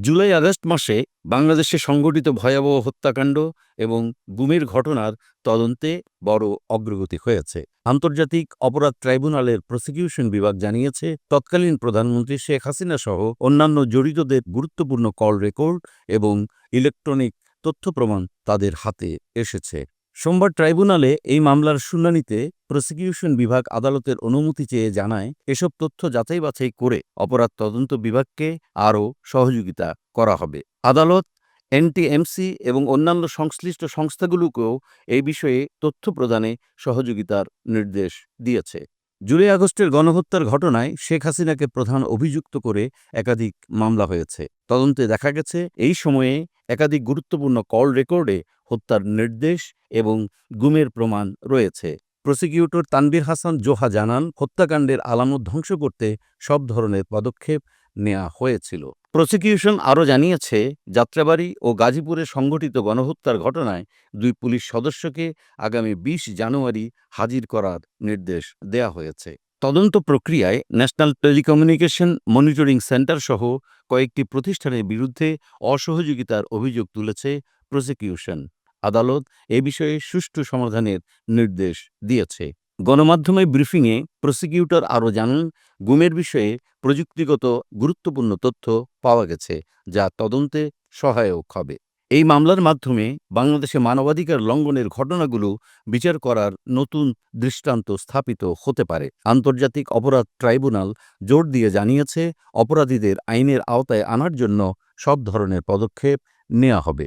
জুলাই-আগস্ট মাসে বাংলাদেশে সংঘটিত ভয়াবহ হত্যাকাণ্ড এবং গুমের ঘটনার তদন্তে বড় অগ্রগতি হয়েছে। আন্তর্জাতিক অপরাধ ট্রাইব্যুনালের প্রসিকিউশন বিভাগ জানিয়েছে, তৎকালীন প্রধানমন্ত্রী শেখ হাসিনা সহ অন্যান্য জড়িতদের গুরুত্বপূর্ণ কল রেকর্ড এবং ইলেকট্রনিক তথ্যপ্রমাণ তাদের হাতে এসেছে। সোমবার ট্রাইব্যুনালে এই মামলার শুনানিতে প্রসিকিউশন বিভাগ আদালতের অনুমতি চেয়ে জানায়, এসব তথ্য যাচাই-বাছাই করে অপরাধ তদন্ত বিভাগকে আরও সহযোগিতা করা হবে। আদালত এনটিএমসি এবং অন্যান্য সংশ্লিষ্ট সংস্থাগুলোকেও এই বিষয়ে তথ্য প্রদানে সহযোগিতার নির্দেশ দিয়েছে। জুলাই-আগস্টের গণহত্যার ঘটনায় শেখ হাসিনাকে প্রধান অভিযুক্ত করে একাধিক মামলা হয়েছে। তদন্তে দেখা গেছে, এই সময়ে একাধিক গুরুত্বপূর্ণ কল রেকর্ডে হত্যার নির্দেশ এবং গুমের প্রমাণ রয়েছে। প্রসিকিউটর তানভীর হাসান জোহা জানান, হত্যাকাণ্ডের আলামত ধ্বংস করতে সব ধরনের পদক্ষেপ নেওয়া হয়েছিল। প্রসিকিউশন আরও জানিয়েছে, যাত্রাবাড়ী ও গাজীপুরে সংঘটিত গণহত্যার ঘটনায় 2 পুলিশ সদস্যকে আগামী 20 জানুয়ারি হাজির করার নির্দেশ দেয়া হয়েছে। তদন্ত প্রক্রিয়ায় ন্যাশনাল টেলিকমিউনিকেশন মনিটরিং সেন্টার সহ কয়েকটি প্রতিষ্ঠানের বিরুদ্ধে অসহযোগিতার অভিযোগ তুলেছে প্রসিকিউশন। আদালত এ বিষয়ে সুষ্ঠু সমাধানের নির্দেশ দিয়েছে। গণমাধ্যমে ব্রিফিংয়ে প্রসিকিউটর আরও জানান, গুমের বিষয়ে প্রযুক্তিগত গুরুত্বপূর্ণ তথ্য পাওয়া গেছে, যা তদন্তে সহায়ক হবে। এই মামলার মাধ্যমে বাংলাদেশে মানবাধিকার লঙ্ঘনের ঘটনাগুলো বিচার করার নতুন দৃষ্টান্ত স্থাপিত হতে পারে। আন্তর্জাতিক অপরাধ ট্রাইব্যুনাল জোর দিয়ে জানিয়েছে, অপরাধীদের আইনের আওতায় আনার জন্য সব ধরনের পদক্ষেপ নেওয়া হবে।